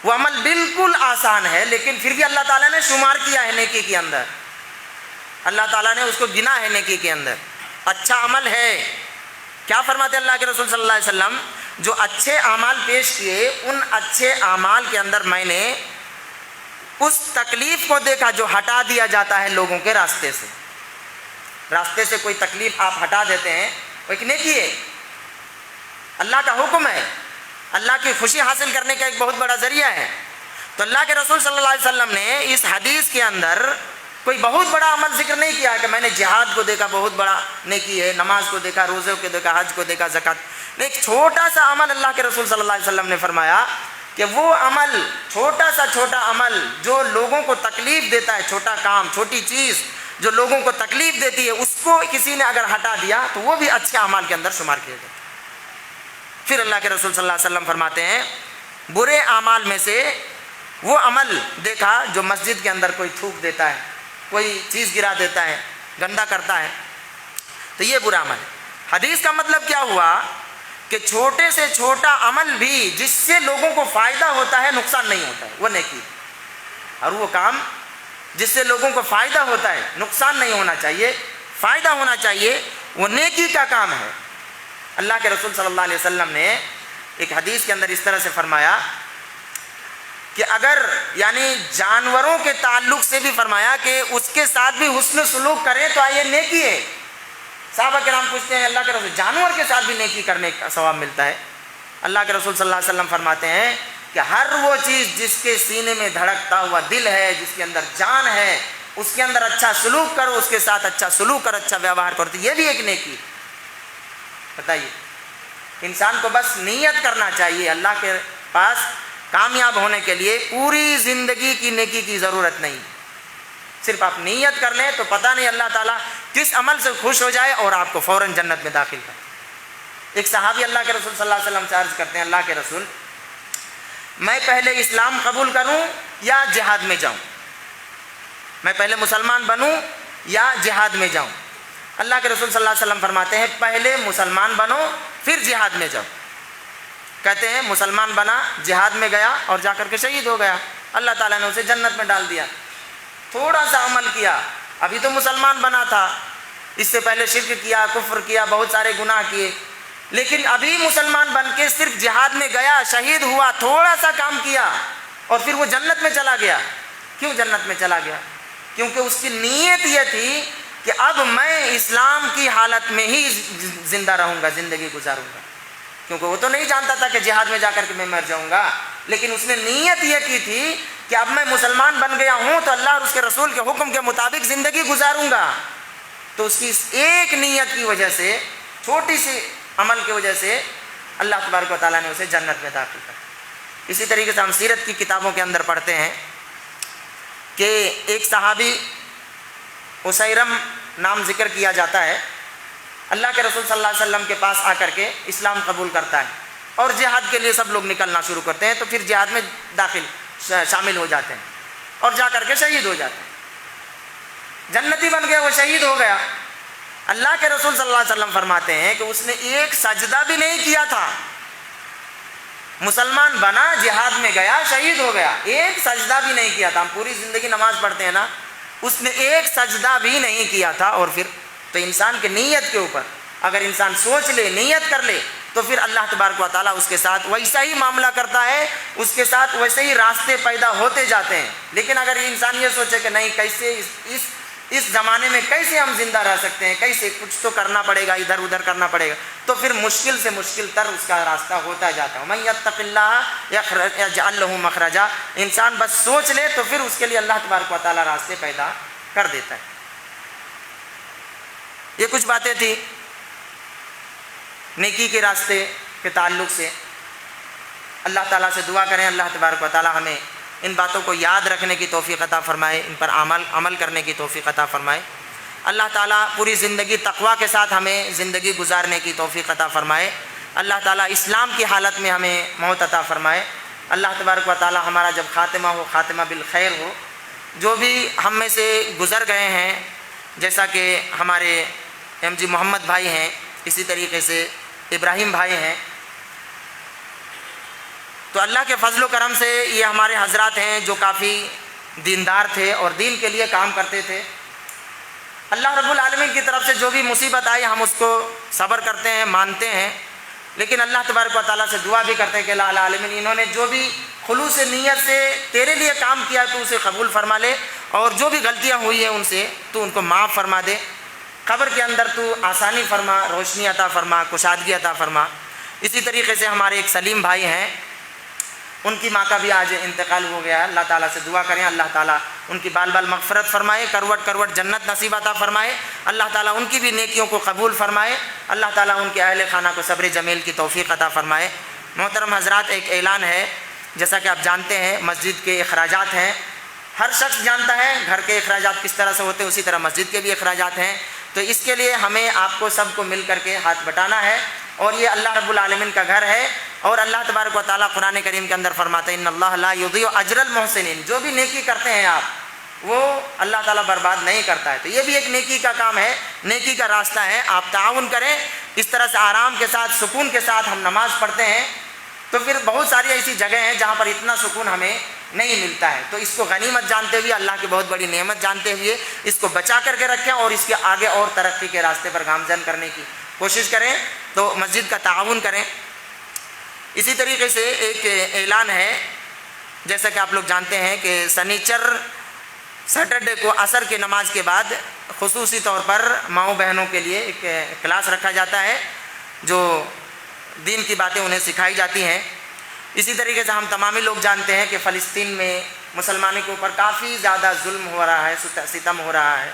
وہ عمل بالکل آسان ہے لیکن پھر بھی اللہ تعالیٰ نے شمار کیا ہے نیکی کے اندر، اللہ تعالیٰ نے اس کو گنا ہے نیکی کے اندر. اچھا عمل ہے. کیا فرماتے اللہ کے رسول صلی اللہ علیہ وسلم؟ جو اچھے اعمال پیش کیے، ان اچھے اعمال کے اندر میں نے اس تکلیف کو دیکھا جو ہٹا دیا جاتا ہے لوگوں کے راستے سے. راستے سے کوئی تکلیف آپ ہٹا دیتے ہیں، وہ ایک نیکی ہے، اللہ کا حکم ہے، اللہ کی خوشی حاصل کرنے کا ایک بہت بڑا ذریعہ ہے. تو اللہ کے رسول صلی اللہ علیہ وسلم نے اس حدیث کے اندر کوئی بہت بڑا عمل ذکر نہیں کیا کہ میں نے جہاد کو دیکھا بہت بڑا نیکی ہے، نماز کو دیکھا، روزے کو دیکھا، حج کو دیکھا، زکوٰۃ. ایک چھوٹا سا عمل اللہ کے رسول صلی اللہ علیہ وسلم نے فرمایا کہ وہ عمل، چھوٹا عمل جو لوگوں کو تکلیف دیتا ہے، چھوٹا کام، چھوٹی چیز جو لوگوں کو تکلیف دیتی ہے، اس کو کسی نے اگر ہٹا دیا تو وہ بھی اچھے اعمال کے اندر شمار کیا جاتا ہے. پھر اللہ کے رسول صلی اللہ علیہ وسلم فرماتے ہیں برے اعمال میں سے وہ عمل دیکھا جو مسجد کے اندر کوئی تھوک دیتا ہے، کوئی چیز گرا دیتا ہے، گندا کرتا ہے، تو یہ برا عمل ہے. حدیث کا مطلب کیا ہوا کہ چھوٹے سے چھوٹا عمل بھی جس سے لوگوں کو فائدہ ہوتا ہے، نقصان نہیں ہوتا ہے، وہ نیکی. اور وہ کام جس سے لوگوں کو فائدہ ہوتا ہے، نقصان نہیں ہونا چاہیے، فائدہ ہونا چاہیے، وہ نیکی کا کام ہے. اللہ کے رسول صلی اللہ علیہ وسلم نے ایک حدیث کے اندر اس طرح سے فرمایا کہ اگر یعنی جانوروں کے تعلق سے بھی فرمایا کہ اس کے ساتھ بھی حسن سلوک کرے تو یہ نیکی ہے. صحابہ کرام پوچھتے ہیں اللہ کے رسول جانور کے ساتھ بھی نیکی کرنے کا ثواب ملتا ہے؟ اللہ کے رسول صلی اللہ علیہ وسلم فرماتے ہیں کہ ہر وہ چیز جس کے سینے میں دھڑکتا ہوا دل ہے، جس کے اندر جان ہے، اس کے اندر اچھا سلوک کرو، اس کے ساتھ اچھا سلوک کرو، اچھا ویوہار کرو، تو یہ بھی ایک نیکی. بتائیے، انسان کو بس نیت کرنا چاہیے. اللہ کے پاس کامیاب ہونے کے لیے پوری زندگی کی نیکی کی ضرورت نہیں، صرف آپ نیت کر لیں تو پتہ نہیں اللہ تعالیٰ کس عمل سے خوش ہو جائے اور آپ کو فوراً جنت میں داخل کرے. ایک صحابی اللہ کے رسول صلی اللہ علیہ وسلم سے عرض کرتے ہیں اللہ کے رسول میں پہلے اسلام قبول کروں یا جہاد میں جاؤں، میں پہلے مسلمان بنوں یا جہاد میں جاؤں؟ اللہ کے رسول صلی اللہ علیہ وسلم فرماتے ہیں پہلے مسلمان بنو پھر جہاد میں جاؤ. کہتے ہیں مسلمان بنا، جہاد میں گیا اور جا کر کے شہید ہو گیا، اللہ تعالیٰ نے اسے جنت میں ڈال دیا. تھوڑا سا عمل کیا، ابھی تو مسلمان بنا تھا، اس سے پہلے شرک کیا، کفر کیا، بہت سارے گناہ کیے، لیکن ابھی مسلمان بن کے صرف جہاد میں گیا، شہید ہوا، تھوڑا سا کام کیا اور پھر وہ جنت میں چلا گیا. کیوں جنت میں چلا گیا؟ کیونکہ اس کی نیت یہ تھی کہ اب میں اسلام کی حالت میں ہی زندہ رہوں گا، زندگی گزاروں گا. کیونکہ وہ تو نہیں جانتا تھا کہ جہاد میں جا کر کے میں مر جاؤں گا، لیکن اس نے نیت یہ کی تھی کہ اب میں مسلمان بن گیا ہوں تو اللہ اور اس کے رسول کے حکم کے مطابق زندگی گزاروں گا. تو اس کی اس ایک نیت کی وجہ سے، چھوٹی سی عمل کی وجہ سے اللہ تبارک و تعالیٰ نے اسے جنت میں داخل کیا. اسی طریقے سے ہم سیرت کی کتابوں کے اندر پڑھتے ہیں کہ ایک صحابی اسیرم نام ذکر کیا جاتا ہے، اللہ کے رسول صلی اللہ علیہ وسلم کے پاس آ کر کے اسلام قبول کرتا ہے. اور جہاد کے لیے سب لوگ نکلنا شروع کرتے ہیں، تو پھر جہاد میں شامل ہو جاتے ہیں اور جا کر کے شہید ہو جاتے ہیں، جنتی بن گیا، وہ شہید ہو گیا۔ اللہ کے رسول صلی اللہ علیہ وسلم فرماتے ہیں کہ اس نے ایک سجدہ بھی نہیں کیا تھا، مسلمان بنا، جہاد میں گیا، شہید ہو گیا، ایک سجدہ بھی نہیں کیا تھا۔ ہم پوری زندگی نماز پڑھتے ہیں نا، اس نے ایک سجدہ بھی نہیں کیا تھا۔ اور پھر تو انسان کے نیت کے اوپر اگر انسان سوچ لے، نیت کر لے، تو پھر اللہ تبارک و تعالیٰ اس کے ساتھ ویسا ہی معاملہ کرتا ہے، اس کے ساتھ ویسے ہی راستے پیدا ہوتے جاتے ہیں۔ لیکن اگر انسان یہ سوچے کہ نہیں، کیسے اس زمانے میں کیسے ہم زندہ رہ سکتے ہیں، کیسے کچھ تو کرنا پڑے گا، ادھر ادھر کرنا پڑے گا، تو پھر مشکل سے مشکل تر اس کا راستہ ہوتا جاتا ہے۔ من یتق اللہ یجعل لہ مخرجا، انسان بس سوچ لے تو پھر اس کے لیے اللہ تبارک و تعالیٰ راستے پیدا کر دیتا ہے۔ یہ کچھ باتیں تھیں نیکی کے راستے کے تعلق سے۔ اللہ تعالیٰ سے دعا کریں اللہ تبارک و تعالیٰ ہمیں ان باتوں کو یاد رکھنے کی توفیق عطا فرمائے، ان پر عمل کرنے کی توفیق عطا فرمائے۔ اللہ تعالیٰ پوری زندگی تقویٰ کے ساتھ ہمیں زندگی گزارنے کی توفیق عطا فرمائے۔ اللہ تعالیٰ اسلام کی حالت میں ہمیں موت عطا فرمائے۔ اللہ تبارک و تعالیٰ ہمارا جب خاتمہ ہو، خاتمہ بالخیر ہو۔ جو بھی ہم میں سے گزر گئے ہیں، جیسا کہ ہمارے ایم جی محمد بھائی ہیں، اسی طریقے سے ابراہیم بھائی ہیں، تو اللہ کے فضل و کرم سے یہ ہمارے حضرات ہیں جو کافی دیندار تھے اور دین کے لیے کام کرتے تھے۔ اللہ رب العالمین کی طرف سے جو بھی مصیبت آئی ہم اس کو صبر کرتے ہیں، مانتے ہیں، لیکن اللہ تبارک و تعالیٰ سے دعا بھی کرتے ہیں کہ اللہ العالمین انہوں نے جو بھی خلوص نیت سے تیرے لیے کام کیا تو اسے قبول فرما لے، اور جو بھی غلطیاں ہوئی ہیں ان سے تو ان کو معاف فرما دے، قبر کے اندر تو آسانی فرما، روشنی عطا فرما، کشادگی عطا فرما۔ اسی طریقے سے ہمارے ایک سلیم بھائی ہیں، ان کی ماں کا بھی آج انتقال ہو گیا ہے۔ اللہ تعالیٰ سے دعا کریں اللہ تعالیٰ ان کی بال مغفرت فرمائے، کروٹ کروٹ جنت نصیب عطا فرمائے، اللہ تعالیٰ ان کی بھی نیکیوں کو قبول فرمائے، اللہ تعالیٰ ان کے اہل خانہ کو صبر جمیل کی توفیق عطا فرمائے۔ محترم حضرات، ایک اعلان ہے، جیسا کہ آپ جانتے ہیں مسجد کے اخراجات ہیں، ہر شخص جانتا ہے گھر کے اخراجات کس طرح سے ہوتے ہیں، اسی طرح مسجد کے بھی اخراجات ہیں، تو اس کے لیے ہمیں آپ کو سب کو مل کر کے ہاتھ بٹانا ہے، اور یہ اللہ رب العالمین کا گھر ہے، اور اللہ تبارک و تعالیٰ قرآن کریم کے اندر فرماتے ہیں ان اللہ لا یضیع اجر المحسنین، جو بھی نیکی کرتے ہیں آپ وہ اللہ تعالیٰ برباد نہیں کرتا ہے۔ تو یہ بھی ایک نیکی کا کام ہے، نیکی کا راستہ ہے، آپ تعاون کریں۔ اس طرح سے آرام کے ساتھ، سکون کے ساتھ ہم نماز پڑھتے ہیں، تو پھر بہت ساری ایسی جگہیں ہیں جہاں پر اتنا سکون ہمیں نہیں ملتا ہے، تو اس کو غنیمت جانتے ہوئے، اللہ کی بہت بڑی نعمت جانتے ہوئے اس کو بچا کر کے رکھیں، اور اس کے آگے اور ترقی کے راستے پر گامزن کرنے کی کوشش کریں، تو مسجد کا تعاون کریں۔ اسی طریقے سے ایک اعلان ہے، جیسا کہ آپ لوگ جانتے ہیں کہ سیٹرڈے کو عصر کی نماز کے بعد خصوصی طور پر ماؤں بہنوں کے لیے ایک کلاس رکھا جاتا ہے، جو دین کی باتیں انہیں سکھائی جاتی ہیں۔ اسی طریقے سے ہم تمامی لوگ جانتے ہیں کہ فلسطین میں مسلمانوں کے اوپر کافی زیادہ ظلم ہو رہا ہے، ستم ہو رہا ہے،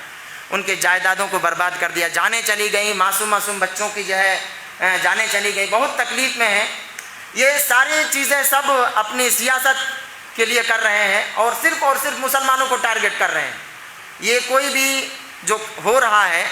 ان کے جائیدادوں کو برباد کر دیا، جانیں چلی گئیں، معصوم بچوں کی جو ہے جانیں چلی گئی، بہت تکلیف میں ہیں۔ یہ ساری چیزیں سب اپنی سیاست کے لیے کر رہے ہیں، اور صرف مسلمانوں کو ٹارگٹ کر رہے ہیں۔ یہ کوئی بھی جو ہو رہا ہے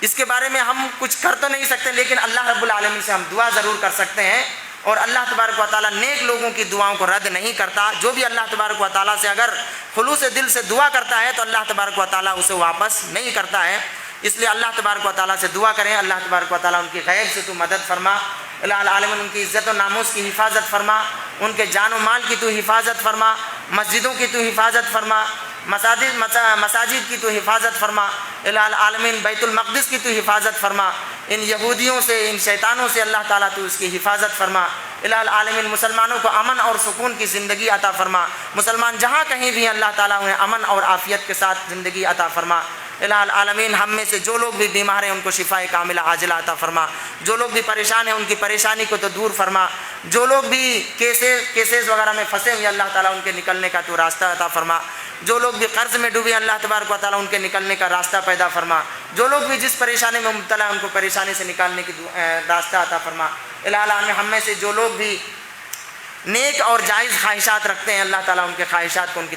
اس کے بارے میں ہم کچھ کر تو نہیں سکتے، لیکن اللہ رب العالمین سے ہم دعا ضرور کر سکتے ہیں، اور اللہ تبارک و تعالیٰ نیک لوگوں کی دعاؤں کو رد نہیں کرتا۔ جو بھی اللہ تبارک و تعالیٰ سے اگر خلوص دل سے دعا کرتا ہے تو اللہ تبارک و تعالیٰ اسے واپس نہیں کرتا ہے۔ اس لیے اللہ تبارک و تعالیٰ سے دعا کریں، اللہ تبارک و تعالیٰ ان کی غیب سے تو مدد فرما، الہ العالمین ان کی عزت و ناموس کی حفاظت فرما، ان کے جان و مال کی تو حفاظت فرما، مسجدوں کی تو حفاظت فرما، مساجد کی تو حفاظت فرما، الہ العالمین بیت المقدس کی تو حفاظت فرما، ان یہودیوں سے، ان شیطانوں سے اللہ تعالیٰ تو اس کی حفاظت فرما، الہ العالمین مسلمانوں کو امن اور سکون کی زندگی عطا فرما، مسلمان جہاں کہیں بھی اللہ تعالیٰ انہیں امن اور عافیت کے ساتھ زندگی عطا فرما، الہ العالمین ہم میں سے جو لوگ بھی بیمار ہیں ان کو شفاء کاملہ عاجلہ عطا فرما، جو لوگ بھی پریشان ہیں ان کی پریشانی کو تو دور فرما، جو لوگ بھی کیسز وغیرہ میں پھنسے ہوئے اللہ تعالیٰ ان کے نکلنے کا تو راستہ عطا فرما، جو لوگ بھی قرض میں ڈوبے اللہ تبارک و تعالیٰ ان کے نکلنے کا راستہ پیدا فرما، جو لوگ بھی جس پریشانی میں مبتلا ان کو پریشانی سے نکالنے کی راستہ عطا فرما، الہ العالمین ہم میں سے جو لوگ بھی نیک اور جائز خواہشات رکھتے ہیں اللہ تعالیٰ ان کے خواہشات کو، ان کی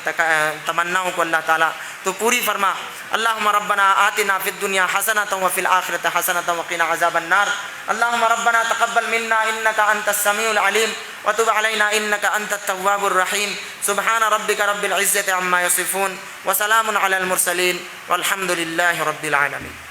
تمناؤں کو اللہ تعالیٰ تو پوری فرما۔ اللہم ربنا آتنا فی الدنیا حسنۃ وفی الآخرۃ حسنۃ وقنا عذاب النار۔ اللہم ربنا تقبل منا انک انت السمیع العلیم وتب علینا انک انت التواب الرحیم۔ سبحان ربک رب العزۃ عما یصفون وسلام علی المرسلین والحمد للہ رب العالمین۔